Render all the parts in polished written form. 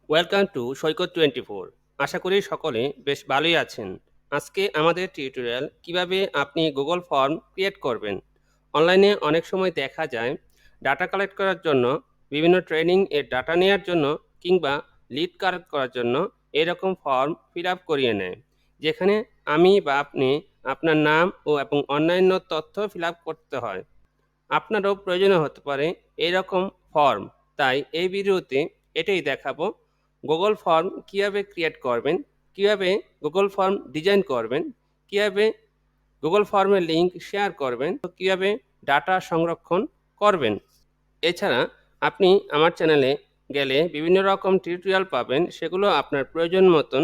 Welcome to সৈকত 24। আশা করি সকলে বেশ ভালোই আছেন। আজকে আমাদের টিউটোরিয়াল কিভাবে আপনি গুগল ফর্ম ক্রিয়েট করবেন। অনলাইনে অনেক সময় দেখা যায় ডাটা কালেক্ট করার জন্য, বিভিন্ন ট্রেনিং এর ডাটা নেওয়ার জন্য কিংবা লিড কালেক্ট করার জন্য এরকম ফর্ম ফিল আপ করিয়ে নেয়, যেখানে আমি বা আপনি আপনার নাম এবং অন্যান্য তথ্য ফিল আপ করতে হয়। আপনারও প্রয়োজন হতে পারে এইরকম ফর্ম। তাই এই ভিডিওতে এটাই দেখাবো, গুগল ফর্ম কীভাবে ক্রিয়েট করবেন, কীভাবে গুগল ফর্ম ডিজাইন করবেন, কীভাবে গুগল ফর্মের লিঙ্ক শেয়ার করবেন, তো কীভাবে ডাটা সংরক্ষণ করবেন। এছাড়া আপনি আমার চ্যানেলে গেলে বিভিন্ন রকম টিউটোরিয়াল পাবেন, সেগুলো আপনার প্রয়োজন মতন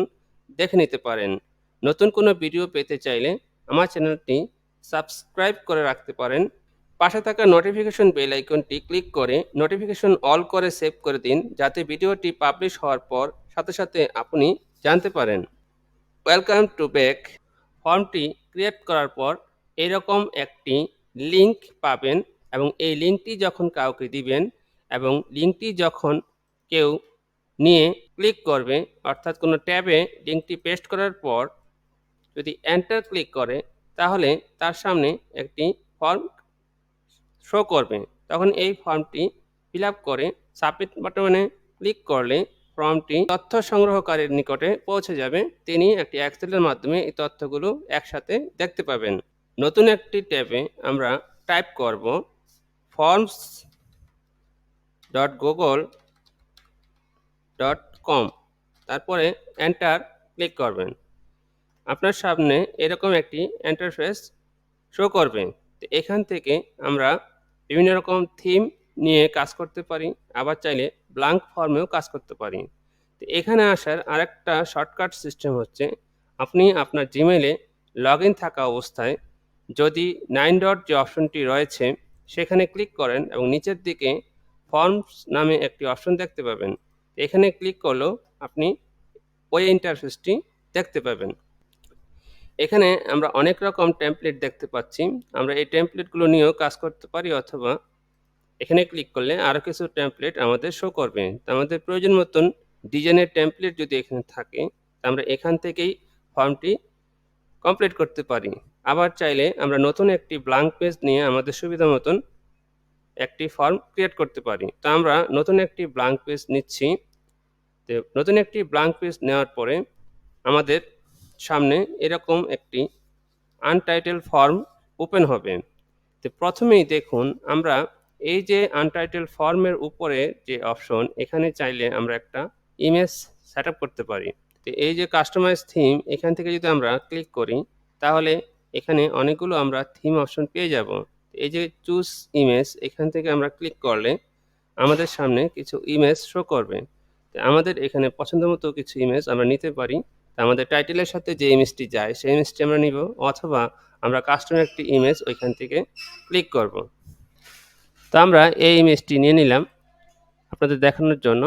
দেখে নিতে পারেন। নতুন কোনো ভিডিও পেতে চাইলে আমার চ্যানেলটি সাবস্ক্রাইব করে রাখতে পারেন। পাশে থাকা নোটিফিকেশন বেল আইকনটি ক্লিক করে নোটিফিকেশন অল করে সেভ করে দিন, যাতে ভিডিওটি পাবলিশ হওয়ার পর সাথে সাথে আপনি জানতে পারেন। Welcome to back. ফর্মটি ক্রিয়েট করার পর এরকম একটি লিঙ্ক পাবেন, এবং এই লিঙ্কটি যখন কাউকে দিবেন এবং লিঙ্কটি যখন কেউ নিয়ে ক্লিক করবে, অর্থাৎ কোনো ট্যাবে লিঙ্কটি পেস্ট করার পর যদি এন্টার ক্লিক করে, তাহলে তার সামনে একটি ফর্ম শো করবে। তখন এই ফর্মটি ফিল আপ করে সাবমিট বাটনে ক্লিক করলে ফর্মটি তথ্য সংগ্রহকারীর নিকটে পৌঁছে যাবে। তিনি একটি এক্সেলের মাধ্যমে এই তথ্যগুলো একসাথে দেখতে পাবেন। নতুন একটি ট্যাবে আমরা টাইপ করব forms.google.com, তারপরে এন্টার ক্লিক করবেন। আপনার সামনে এরকম একটি ইন্টারফেস শো করবে। তো এখান থেকে আমরা বিভিন্ন রকম থিম নিয়ে কাজ করতে পারি, আবার চাইলে ব্ল্যাঙ্ক ফর্মেও কাজ করতে পারি। তো এখানে আসার আরেকটা শর্টকাট সিস্টেম হচ্ছে, আপনি আপনার জিমেলে লগ ইন থাকা অবস্থায় যদি 9 ডট যে অপশনটি রয়েছে সেখানে ক্লিক করেন এবং নিচের দিকে ফর্মস নামে একটি অপশন দেখতে পাবেন। এখানে ক্লিক করলেও আপনি ওই ইন্টারফেসটি দেখতে পাবেন। এখানে আমরা অনেক রকম টেমপ্লেট দেখতে পাচ্ছি। আমরা এই টেমপ্লেটগুলো নিয়েও কাজ করতে পারি, অথবা এখানে ক্লিক করলে আরও কিছু টেমপ্লেট আমাদের শো করবে। তো আমাদের প্রয়োজন মতন ডিজাইনের টেমপ্লেট যদি এখানে থাকে, আমরা এখান থেকেই ফর্মটি কমপ্লিট করতে পারি। আবার চাইলে আমরা নতুন একটি ব্ল্যাঙ্ক পেজ নিয়ে আমাদের সুবিধা মতন একটি ফর্ম ক্রিয়েট করতে পারি। তো আমরা নতুন একটি ব্ল্যাঙ্ক পেজ নিচ্ছি। তো নতুন একটি ব্ল্যাঙ্ক পেজ নেওয়ার পরে আমাদের সামনে এরকম একটি আনটাইটেল ফর্ম ওপেন হবে। তো প্রথমেই দেখুন, আমরা এই যে আনটাইটেল ফর্মের উপরে যে অপশন, এখানে চাইলে আমরা একটা ইমেজ সেট আপ করতে পারি। তো এই যে কাস্টমাইজ থিম, এখান থেকে যদি আমরা ক্লিক করি, তাহলে এখানে অনেকগুলো আমরা থিম অপশন পেয়ে যাব। এই যে চুজ ইমেজ, এখান থেকে আমরা ক্লিক করলে আমাদের সামনে কিছু ইমেজ শো করবে। তো আমাদের এখানে পছন্দ মতো কিছু ইমেজ আমরা নিতে পারি। আমাদের টাইটেলের সাথে যে ইমেজটি যায় সেই ইমেজটি আমরা নিব, অথবা আমরা কাস্টম একটি ইমেজ ওইখান থেকে ক্লিক করব। তো আমরা এই ইমেজটি নিয়ে নিলাম আপনাদের দেখানোর জন্য,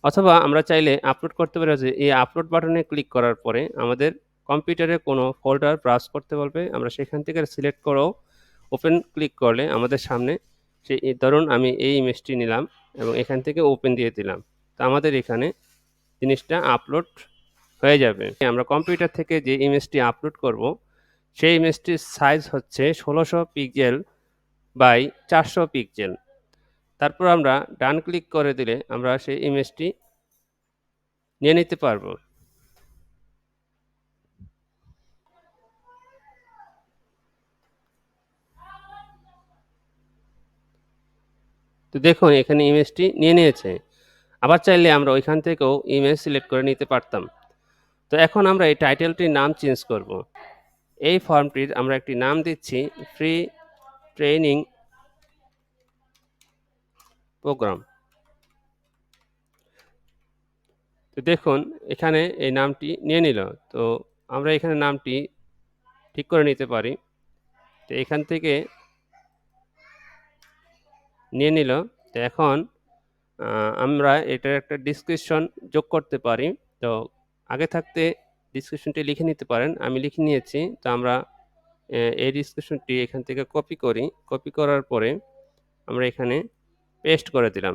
অথবা আমরা চাইলে আপলোড করতে পারি। যে এই আপলোড বাটনে ক্লিক করার পরে আমাদের কম্পিউটারে কোনো ফোল্ডার ব্রাউজ করতে বলবে, আমরা সেখান থেকে সিলেক্ট করেও ওপেন ক্লিক করলে আমাদের সামনে সেই, ধরুন আমি এই ইমেজটি নিলাম এবং এখান থেকে ওপেন দিয়ে দিলাম, তো আমাদের এখানে জিনিসটা আপলোড হয়ে যাবে। আমরা কম্পিউটার থেকে যে ইমেজটি আপলোড করব, সেই ইমেজটির সাইজ হচ্ছে 1600 পিক্সেল বাই 400 পিক্সেল। তারপর আমরা ডান ক্লিক করে দিলে আমরা সেই ইমেজটি নিয়ে নিতে পারবো। তো দেখুন, এখানে ইমেজটি নিয়ে নিয়েছে। আবার চাইলে আমরা ওইখান থেকেও ইমেজ সিলেক্ট করে নিতে পারতাম। তো এখন আমরা এই টাইটেলটির নাম চেঞ্জ করব। এই ফর্মটির আমরা একটি নাম দিচ্ছি ফ্রি ট্রেনিং প্রোগ্রাম। তো দেখুন, এখানে এই নামটি নিয়ে নিল। তো আমরা এখানে নামটি ঠিক করে নিতে পারি। তো এখান থেকে নিয়ে নিল। তো এখন আমরা এটার একটা ডিসক্রিপশন যোগ করতে পারি। তো আগে থাকতে ডিসক্রিপশনটি লিখে নিতে পারেন, আমি লিখে নিয়েছি। তো আমরা এই ডিসক্রিপশনটি এখান থেকে কপি করি। কপি করার পরে আমরা এখানে পেস্ট করে দিলাম।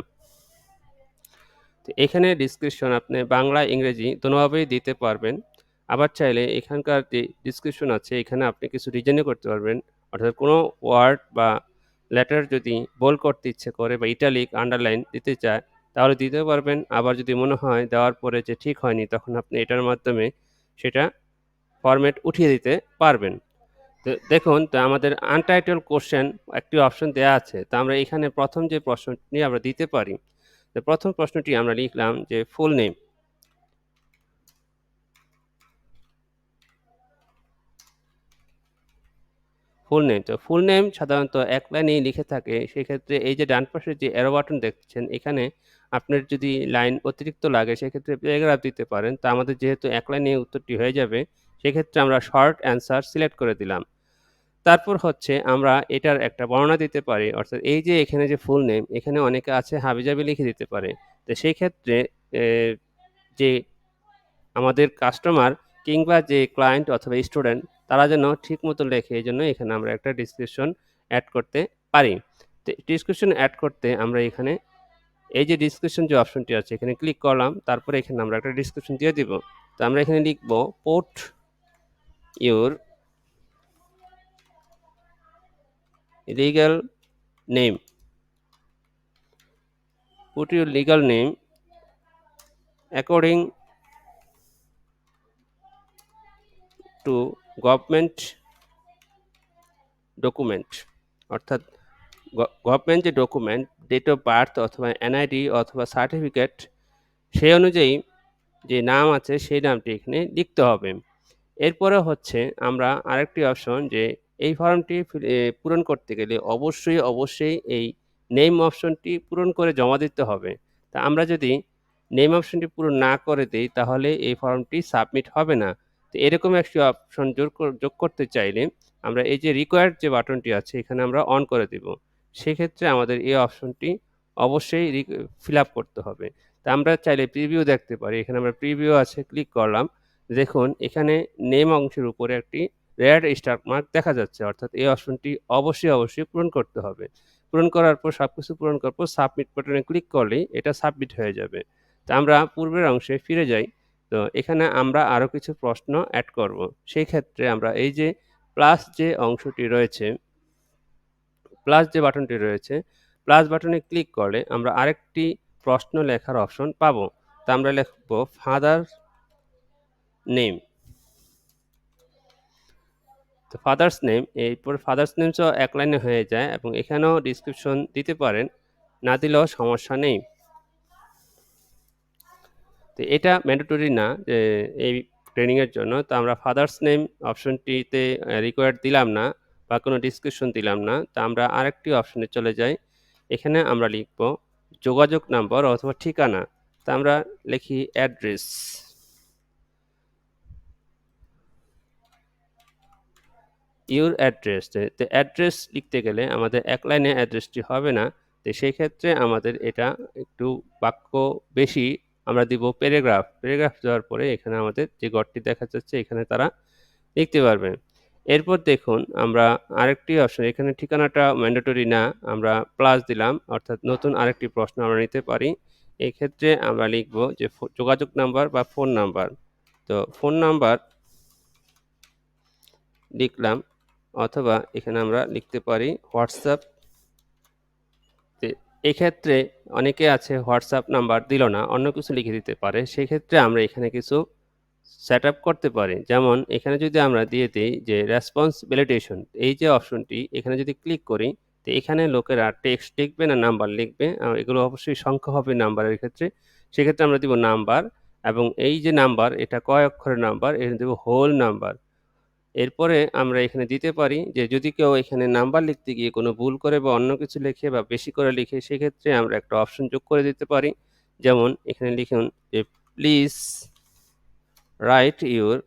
তো এখানে ডিসক্রিপশন আপনি বাংলা, ইংরেজি দোনোভাবেই দিতে পারবেন। আবার চাইলে এখানকার যে ডিসক্রিপশন আছে এখানে আপনি কিছু ডিজাইনও করতে পারবেন। অর্থাৎ কোনো ওয়ার্ড বা লেটার যদি বোল্ড করতে ইচ্ছে করে বা ইটালিক, আন্ডারলাইন দিতে চায় তাহলে দিতেও পারবেন। আবার যদি মনে হয় দেওয়ার পরে যে ঠিক হয়নি তখন আপনি এটার মাধ্যমে সেটা ফরম্যাট উঠিয়ে দিতে পারবেন। তো দেখুন তো আমাদের আনটাইটেল কোয়েশ্চেন একটি অপশন দেয়া আছে। তো আমরা এখানে ১ম যে প্রশ্নটি আমরা দিতে পারি। তো ১ম প্রশ্নটি আমরা লিখলাম যে ফুল নেম। Full name. তো ফুল নেম সাধারণত এক লাইনেই লিখে থাকে। সেক্ষেত্রে এই যে ডান পাশে যে অ্যারো বাটন দেখছেন এখানে আপনার যদি লাইন অতিরিক্ত লাগে সেক্ষেত্রে প্যারাগ্রাফ দিতে পারেন। তো আমাদের যেহেতু এক লাইনে উত্তরটি হয়ে যাবে সেক্ষেত্রে আমরা শর্ট অ্যান্সার সিলেক্ট করে দিলাম। তারপর হচ্ছে আমরা এটার একটা বর্ণনা দিতে পারি। অর্থাৎ এই যে এখানে যে ফুল নেম এখানে অনেকে আছে হাবিজাবি লিখে দিতে পারে। তো সেই ক্ষেত্রে এ যে আমাদের কাস্টমার কিংবা যে ক্লায়েন্ট অথবা স্টুডেন্ট তারা যেন ঠিকমতো লেখে এজন্য এখানে আমরা একটা ডেসক্রিপশন এড করতে পারি। তো ডেসক্রিপশন এড করতে আমরা এখানে এই যে ডেসক্রিপশন যে অপশনটি আছে এখানে ক্লিক করলাম। তারপরে এখানে আমরা একটা ডেসক্রিপশন দিয়ে দিব। তো আমরা এখানে লিখব put your legal name. Put your legal name according to government document. অর্থাৎ গভর্নমেন্ট যে ডকুমেন্ট ডেট অফ বার্থ অথবা এনআইডি অথবা সার্টিফিকেট সেই অনুযায়ী যে নাম আছে সেই নামটি এখানে লিখতে হবে। এরপরে হচ্ছে আমরা আরেকটি অপশন যে এই ফর্মটি পূরণ করতে গেলে অবশ্যই এই নেম অপশনটি পূরণ করে জমা দিতে হবে। তা আমরা যদি নেম অপশনটি পূরণ না করে দেই তাহলে এই ফর্মটি সাবমিট হবে না। তো এরকম একটি অপশন যোগ করতে চাইলে আমরা এই যে রিকোয়ার্ড যে বাটনটি আছে এখানে আমরা অন করে দিব। সেক্ষেত্রে আমাদের এই অপশনটি অবশ্যই ফিল আপ করতে হবে। তা আমরা চাইলে প্রিভিউ দেখতে পারি। এখানে আমরা প্রিভিউ আছে ক্লিক করলাম। দেখুন এখানে নেম অংশের উপরে একটি রেড স্টার মার্ক দেখা যাচ্ছে। অর্থাৎ এই অপশনটি অবশ্যই পূরণ করতে হবে। পূরণ করার পর সবকিছু পূরণ করার পর সাবমিট বাটনে ক্লিক করলেই এটা সাবমিট হয়ে যাবে। তো আমরা পূর্বের অংশে ফিরে যাই। তো এখানে আমরা আরো কিছু প্রশ্ন এড করব। সেই ক্ষেত্রে আমরা এই যে প্লাস যে অংশটি রয়েছে, প্লাস যে বাটনটি রয়েছে, প্লাস বাটনে ক্লিক করলে আমরা আরেকটি প্রশ্ন লেখার অপশন পাবো। তো আমরা লিখব ফাদার নেম। তো ফাদার্স নেম এরপর ফাদার্স নেমসও এক লাইনে হয়ে যায় এবং এখানেও ডিসক্রিপশন দিতে পারেন। না দিলেও সমস্যা নেই। তো এটা ম্যান্ডেটরি না যে এই ট্রেনিংয়ের জন্য। তো আমরা ফাদার্স নেম অপশনটিতে রিকোয়ার্ড দিলাম না বা কোনো ডিসক্রিপশন দিলাম না। তো আমরা আরেকটি অপশনে চলে যাই। এখানে আমরা লিখব যোগাযোগ নাম্বার অথবা ঠিকানা। তো আমরা লিখি অ্যাড্রেস। Your address. তো অ্যাড্রেস লিখতে গেলে আমাদের এক লাইনে অ্যাড্রেসটি হবে না। তো সেই ক্ষেত্রে আমাদের এটা একটু বাক্য বেশি আমরা দিব প্যারাগ্রাফ। প্যারাগ্রাফ দেওয়ার পরে এখানে আমাদের যে ঘরটি দেখা যাচ্ছে এখানে তারা লিখতে পারবে। এরপর দেখুন আমরা আরেকটি অপশন এখানে ঠিকানাটা ম্যান্ডেটরি না। আমরা প্লাস দিলাম অর্থাৎ নতুন আরেকটি প্রশ্ন আমরা নিতে পারি। এক্ষেত্রে আমরা লিখব যে যোগাযোগ নাম্বার বা ফোন নাম্বার। তো ফোন নাম্বার লিখলাম অথবা এখানে আমরা লিখতে পারি হোয়াটসঅ্যাপ। তে এক্ষেত্রে অনেকে আছে হোয়াটসঅ্যাপ নাম্বার দিল না, অন্য কিছু লিখে দিতে পারে। সেক্ষেত্রে আমরা এখানে কিছু সেটআপ করতে পারি। যেমন এখানে যদি আমরা দিয়ে দেই যে রেসপন্স ভ্যালিডেশন এই যে অপশনটি এখানে যদি ক্লিক করি, তো এখানে লোকেরা টেক্সট লিখবে না নাম্বার লিখবে। এগুলো অবশ্যই সংখ্যা হবে নাম্বারের ক্ষেত্রে। সেক্ষেত্রে আমরা দিব নাম্বার এবং এই যে নাম্বার এটা কয় অক্ষরের নাম্বার? এখানে দেব হোল নাম্বার। এরপরে আমরা এখানে দিতে পারি যে যদি কেউ এখানে নাম্বার লিখতে গিয়ে কোনো ভুল করে বা অন্য কিছু লেখে বা বেশি করে লিখে সেক্ষেত্রে আমরা একটা অপশন যোগ করে দিতে পারি। যেমন এখানে লিখুন যে please write your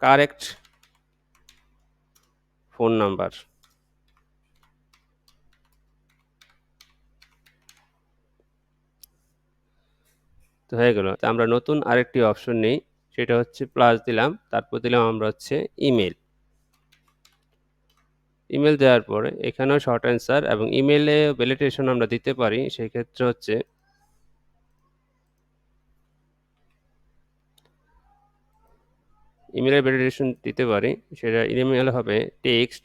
correct phone number. তো হয়ে গেল। তো আমরা নতুন আরেকটি অপশন নেই। সেটা হচ্ছে প্লাস দিলাম। তারপর দিলাম আমরা হচ্ছে ইমেইল। ইমেল দেওয়ার পরে এখানেও শর্ট অ্যান্সার এবং ইমেইলে ভ্যালিডেশন আমরা দিতে পারি। সেক্ষেত্রে হচ্ছে ইমেইলের ভ্যালিডেশন দিতে পারি। সেটা ইমেইল হবে টেক্সট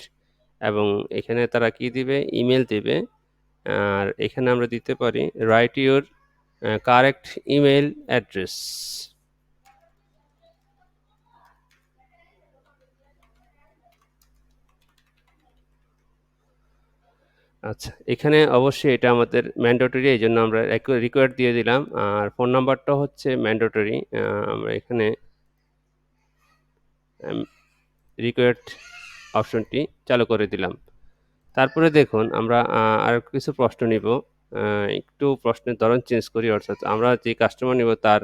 এবং এখানে তারা কি দিবে? ইমেইল দিবে। আর এখানে আমরা দিতে পারি right your correct email address. আচ্ছা, এখানে অবশ্যই এটা আমাদের ম্যান্ডেটরি, এইজন্য আমরা রিকোয়ার্ড দিয়ে দিলাম। আর ফোন নাম্বারটাও হচ্ছে ম্যান্ডেটরি। আমরা এখানে রিকোয়ার্ড অপশনটি চালু করে দিলাম। তারপরে দেখুন আমরা আর কিছু প্রশ্ন নিব। একটু প্রশ্নের ধরন চেঞ্জ করি, অর্থাৎ আমরা যে কাস্টমার নিব তার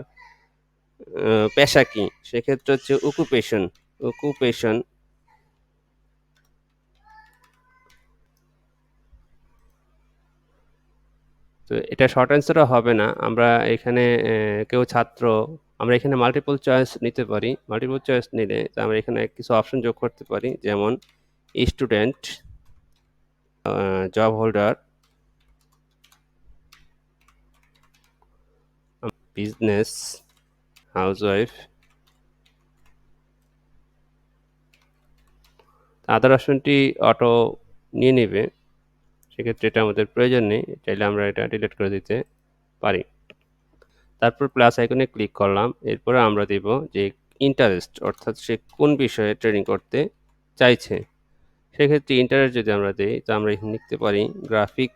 পেশা কি? সেক্ষেত্রে হচ্ছে অকুপেশন, অকুপেশন। তো এটা শর্ট অ্যান্সারও হবে না। আমরা এখানে কেউ ছাত্র, আমরা এখানে মাল্টিপল চয়েস নিতে পারি। মাল্টিপল চয়েস নিলে তো আমরা এখানে কিছু অপশন যোগ করতে পারি, যেমন student, job holder, business, housewife. Other অপশনটি অটো নিয়ে নেবে, সেক্ষেত্রে এটা আমাদের প্রয়োজন নেই। চাইলে আমরা এটা ডিলিট করে দিতে পারি। তারপর প্লাস আইকনে ক্লিক করলাম। এরপরে আমরা দেব যে ইন্টারেস্ট, অর্থাৎ সে কোন বিষয়ে ট্রেনিং করতে চাইছে। সেক্ষেত্রে ইন্টারেস্ট যদি আমরা দিই, তো আমরা এখানে লিখতে পারি গ্রাফিক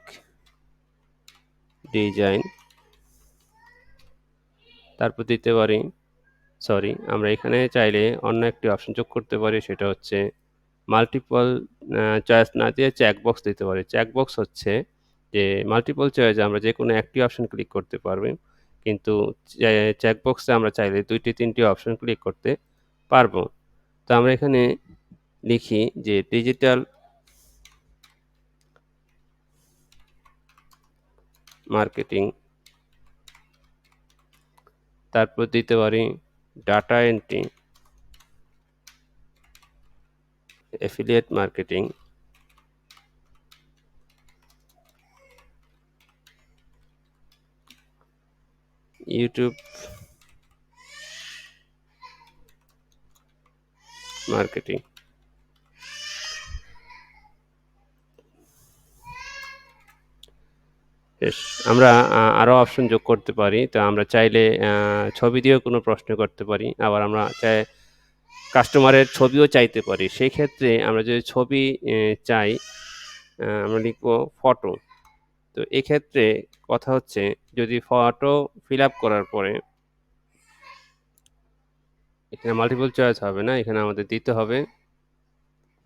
ডিজাইন। তারপর দিতে পারি আমরা এখানে চাইলে অন্য একটি অপশন যোগ করতে পারি, সেটা হচ্ছে মাল্টিপল চয়েস না দিয়ে চেকবক্স দিতে পারি। চেকবক্স হচ্ছে যে মাল্টিপল চয়েসে আমরা যেকোনো একটি অপশন ক্লিক করতে পারবে, কিন্তু চেকবক্সে আমরা চাইলে ২টি-৩টি অপশন ক্লিক করতে পারবো। তো আমরা এখানে লিখি যে ডিজিটাল মার্কেটিং, তারপর দিতে পারি data entry, affiliate marketing, YouTube marketing. বেশ, আমরা আরও অপশন যোগ করতে পারি। তো আমরা চাইলে ছবি দিয়েও কোনো প্রশ্ন করতে পারি। আবার আমরা কাস্টমারের ছবিও চাইতে পারি। সেই ক্ষেত্রে আমরা যদি ছবি চাই, আমরা লিখব ফটো। তো এক্ষেত্রে কথা হচ্ছে, যদি ফটো ফিল আপ করার পরে এখানে মাল্টিপল চয়েস হবে না, এখানে আমাদের দিতে হবে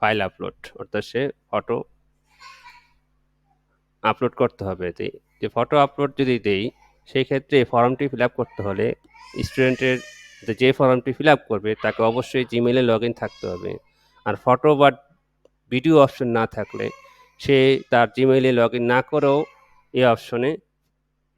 ফাইল আপলোড, অর্থাৎ সে ফটো আপলোড করতে হবে। যে ফটো আপলোড যদি দেই, সেই ক্ষেত্রে ফর্মটি ফিল আপ করতে হলে স্টুডেন্টের যে ফর্মটি ফিল আপ করবে তাকে অবশ্যই জিমেইলে লগ ইন থাকতে হবে। আর ফটো বা ভিডিও অপশন না থাকলে সে তার জিমেইলে লগ ইন না করেও এই অপশনে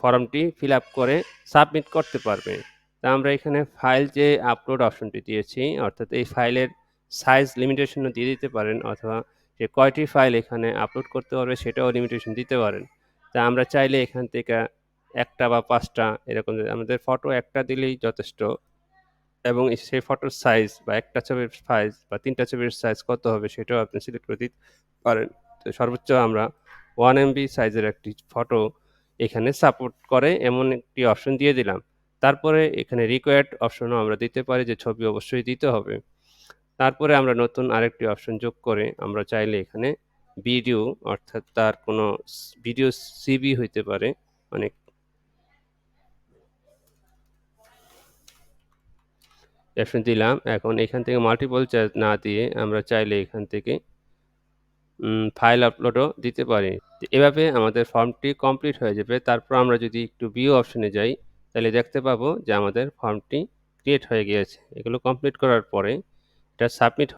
ফর্মটি ফিল আপ করে সাবমিট করতে পারবে। তা আমরা এখানে ফাইল যে আপলোড অপশনটি দিয়েছি, অর্থাৎ এই ফাইলের সাইজ লিমিটেশনও দিয়ে দিতে পারেন, অথবা যে কয়টি ফাইল এখানে আপলোড করতে পারবে সেটাও লিমিটেশন দিতে পারেন। তা আমরা চাইলে এখান থেকে ১টা বা ৫টা এরকম, আমাদের ফটো একটা দিলেই যথেষ্ট, এবং সেই ফটোর সাইজ বা একটা ছবির সাইজ বা ৩টা ছবির সাইজ কত হবে সেটাও আপনি সিলেক্ট করে দিতে পারেন। তো সর্বোচ্চ আমরা 1 এমবি সাইজের একটি ফটো এখানে সাপোর্ট করে এমন একটি অপশন দিয়ে দিলাম। তারপরে এখানে রিকোয়ার্ড অপশনও আমরা দিতে পারি যে ছবি অবশ্যই দিতে হবে। তারপরে আমরা নতুন আরেকটি অপশন যোগ করে আমরা চাইলে এখানে ভিডিও, অর্থাৎ তার কোনো ভিডিও সিভি হইতে পারে, অনেক অপশন দিলাম। এখন এখান থেকে মাল্টিপল চয়েস না দিয়ে আমরা চাইলে এখান থেকে ফাইল আপলোডও দিতে পারি। এভাবে আমাদের ফর্মটি কমপ্লিট হয়ে যাবে। তারপর আমরা যদি একটু ভিউ অপশনে যাই, তাহলে দেখতে পাবো যে আমাদের ফর্মটি ক্রিয়েট হয়ে গিয়েছে। এগুলো কমপ্লিট করার পরে এটা সাবমিট।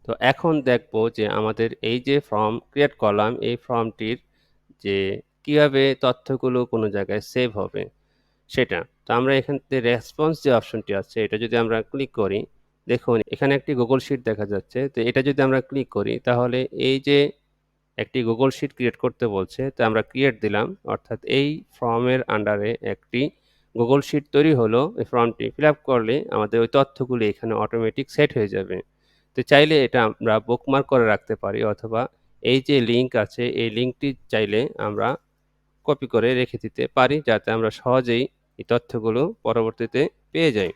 তো এখন দেখব যে আমাদের এই যে ফর্ম ক্রিয়েট করলাম, এই ফর্মটির যে কিভাবে তথ্যগুলো কোনো জায়গায় সেভ হবে সেটা। তো আমরা এখান থেকে রেসপন্স যে অপশনটি আছে, এটা যদি আমরা ক্লিক করি, দেখুন এখানে একটি গুগল শিট দেখা যাচ্ছে। তো এটা যদি আমরা ক্লিক করি তাহলে এই যে একটি গুগল শিট ক্রিয়েট করতে বলছে। তো আমরা ক্রিয়েট দিলাম। অর্থাৎ এই ফর্মের আন্ডারে একটি গুগল শিট তৈরি হলো। এই ফর্মটি ফিল আপ করলে আমাদের ওই তথ্যগুলি এখানে অটোমেটিক সেট হয়ে যাবে। তো চাইলে এটা আমরা বুকমার্ক করে রাখতে পারি অথবা এই যে লিঙ্ক আছে এই লিঙ্কটি চাইলে আমরা কপি করে রেখে দিতে পারি যাতে আমরা সহজেই এই তথ্যগুলো পরবর্তীতে পেয়ে যাই।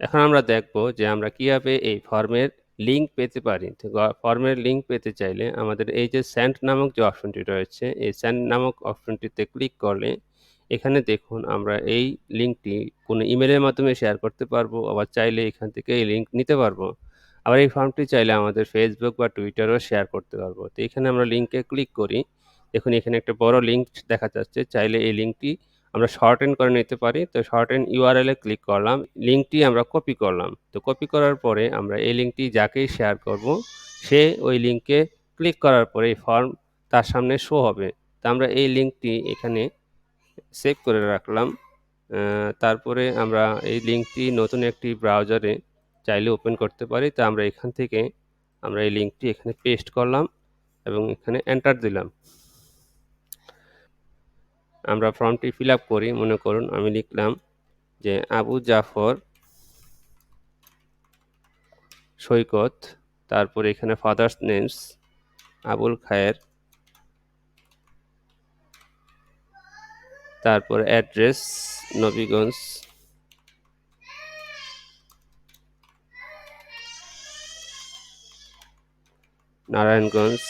এখন আমরা দেখব যে আমরা কিভাবে এই ফর্মের লিঙ্ক পেতে পারি। তো ফর্মের লিঙ্ক পেতে চাইলে আমাদের এই যে সেন্ড নামক যে অপশনটি রয়েছে, এই সেন্ড নামক অপশনটিতে ক্লিক করলে এখানে দেখুন আমরা এই লিঙ্কটি কোনো ইমেইলের মাধ্যমে শেয়ার করতে পারবো। আবার চাইলে এখান থেকে এই লিঙ্ক নিতে পারবো। আবার এই ফর্মটি চাইলে আমাদের Facebook বা Twitterও শেয়ার করতে পারবো। তো এখানে আমরা লিঙ্কে ক্লিক করি। দেখুন এখানে একটা বড় লিঙ্ক দেখা যাচ্ছে। চাইলে এই লিঙ্কটি আমরা শর্টেন করে নিতে পারি। তো শর্টেন URL এ ক্লিক করলাম। লিঙ্কটি আমরা কপি করলাম। তো কপি করার পরে আমরা এই লিঙ্কটি যাকেই শেয়ার করব, সে ওই লিঙ্কে ক্লিক করার পরে এই ফর্ম তার সামনে শো হবে। তো আমরা এই লিঙ্কটি এখানে সেভ করে রাখলাম। তারপরে আমরা এই লিঙ্কটি নতুন একটি ব্রাউজারে চাইলে ওপেন করতে পারি। তো আমরা এখান থেকে আমরা এই লিঙ্কটি এখানে পেস্ট করলাম এবং এখানে এন্টার দিলাম। আমরা ফর্মটি ফিল আপ করি। মনে করুন আমি লিখলাম যে আবু জাফর সৈকত, তারপরে এখানে ফাদার্স নেমস আবুল খায়ের, তারপর অ্যাড্রেস নবীগঞ্জ, নারায়ণগঞ্জ,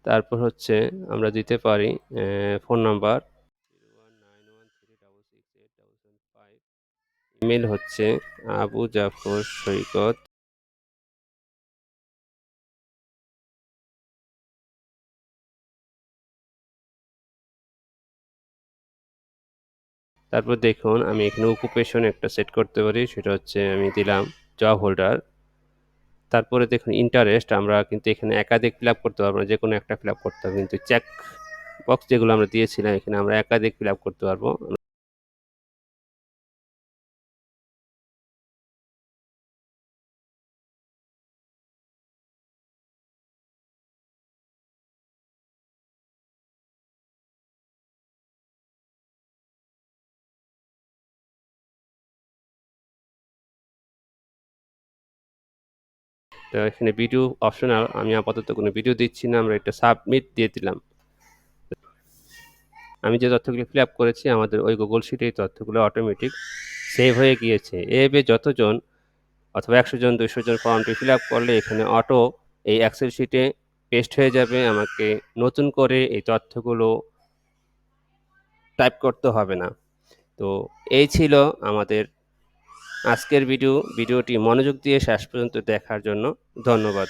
তারপর হচ্ছে আমরা দিতে পারি ফোন নাম্বার 019136868755, ইমেল হচ্ছে আবু জাফর সৈকত তারপর দেখুন আমি এখানে অকুপেশন একটা সেট করতে পারি, সেটা হচ্ছে আমি দিলাম জব হোল্ডার। তারপরে দেখুন ইন্টারেস্ট আমরা কিন্তু এখানে একাধিক ফিল আপ করতে পারবো না, যেকোনো একটা ফিল আপ করতে হবে। কিন্তু চেক বক্স যেগুলো আমরা দিয়েছিলাম এখানে আমরা একাধিক ফিল আপ করতে পারবো। তো এখানে ভিডিও অপশনাল, আমি আপাতত কোনো ভিডিও দিচ্ছি না, আমরা এটা সাবমিট দিয়ে দিলাম। আমি যে তথ্যগুলো ফিল আপ করেছি আমাদের ওই গুগল শিটে এই তথ্যগুলো অটোমেটিক সেভ হয়ে গিয়েছে। এভাবে যতজন অথবা ১০০ জন ২০০ জন ফর্মটি ফিল আপ করলে এখানে অটো এই এক্সেল শিটে পেস্ট হয়ে যাবে। আমাকে নতুন করে এই তথ্যগুলো টাইপ করতে হবে না। তো এই ছিল আমাদের আজকের ভিডিওটি মনোযোগ দিয়ে শেষ পর্যন্ত দেখার জন্য ধন্যবাদ।